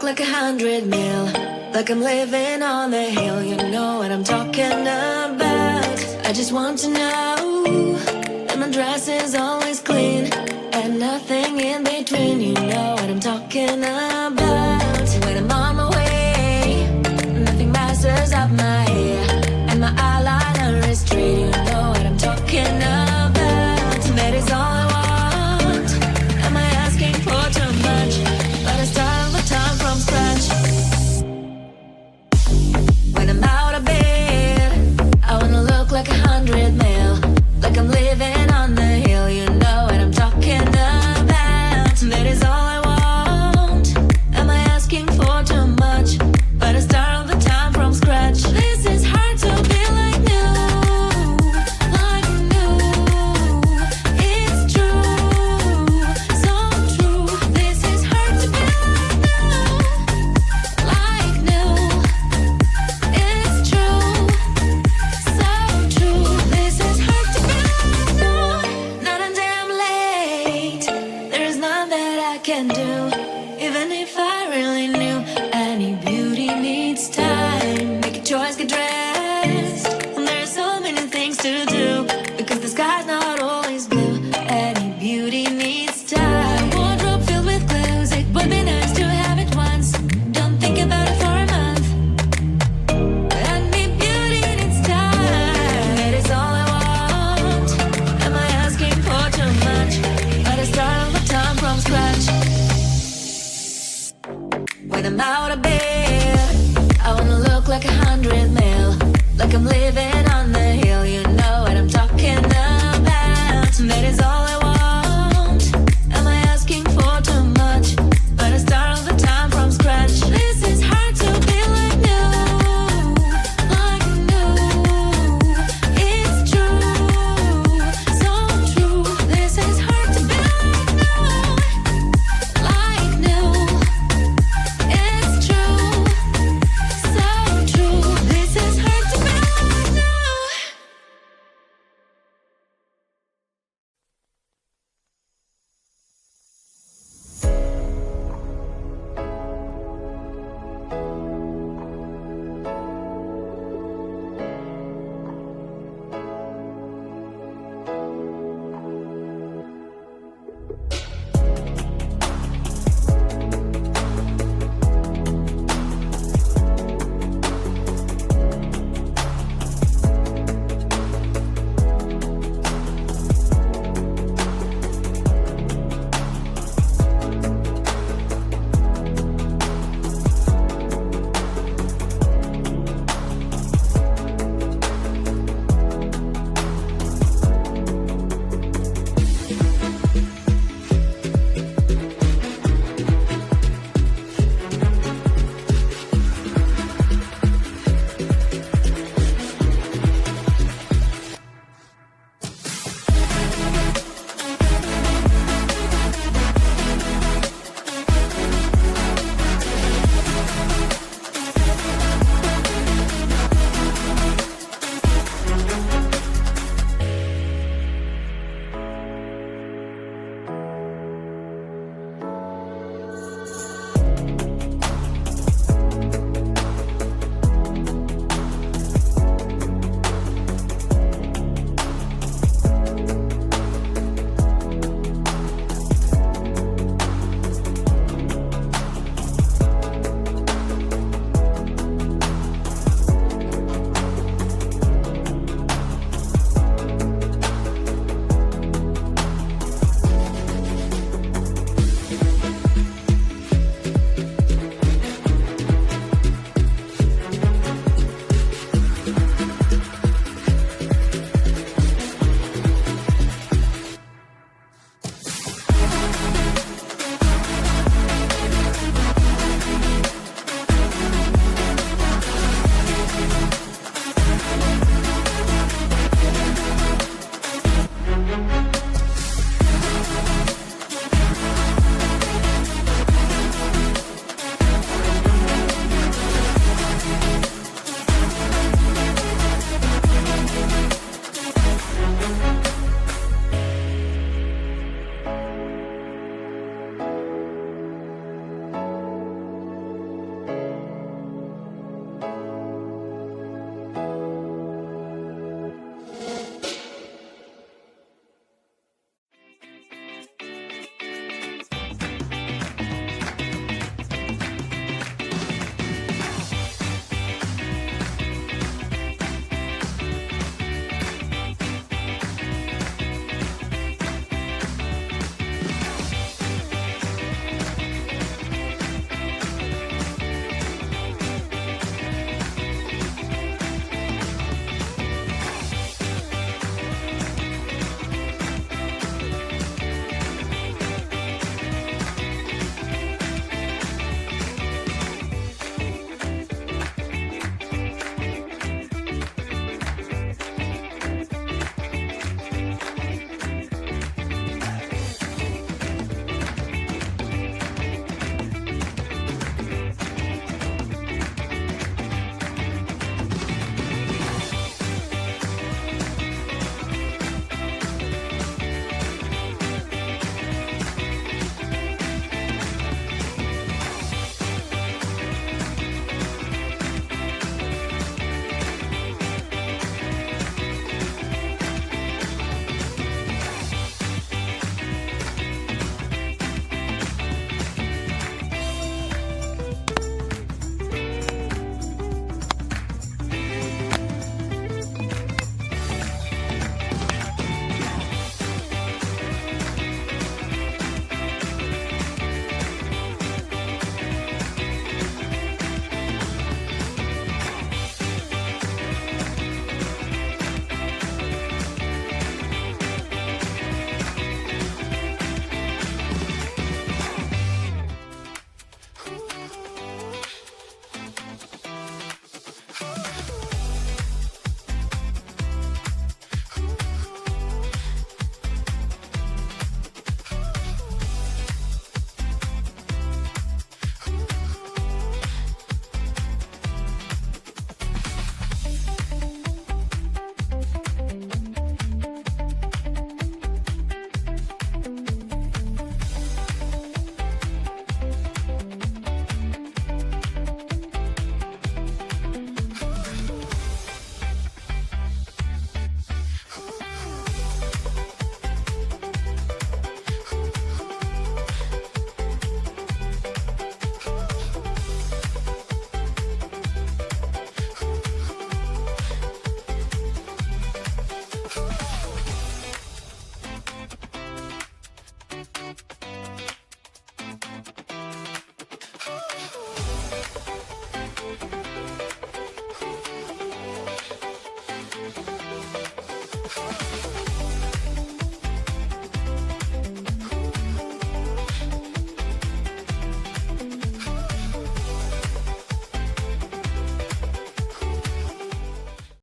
like 100 mil, like I'm living on the hill. You know what I'm talking about. I just want to know that my dress is always clean and nothing in between. You know what I'm talking about. When I'm on my way, nothing messes up my hair, and my eyeliner is straight. You know what I'm talking about. That is all I want. Am I asking for too much? But I start all the time from scratch. When I'm out of bed, I wanna look like 100 mil, like I'm living on the hill. You know what I'm talking about. That is all I want. Am I asking for too much? But I start all the time from scratch. This is hard to be like new, like new. It's true, so true. This is hard to be like new, it's true, so true. This is hard to be like new. Not until I'm late, there is none that I can do. Even if I really knew, any beauty needs time. Make a choice, get dressed, and there's so many things to do, because the sky's not always blue. Any beauty needs time. Wardrobe filled with clothes, it would be nice to have it once. Don't think about it for a month. Any beauty needs time. That is all I want. Am I asking for too much? But I start all the time from scratch. When I'm out of bed, I wanna look like 100 mil, like I'm living on the hill. You know what I'm talking about. That is all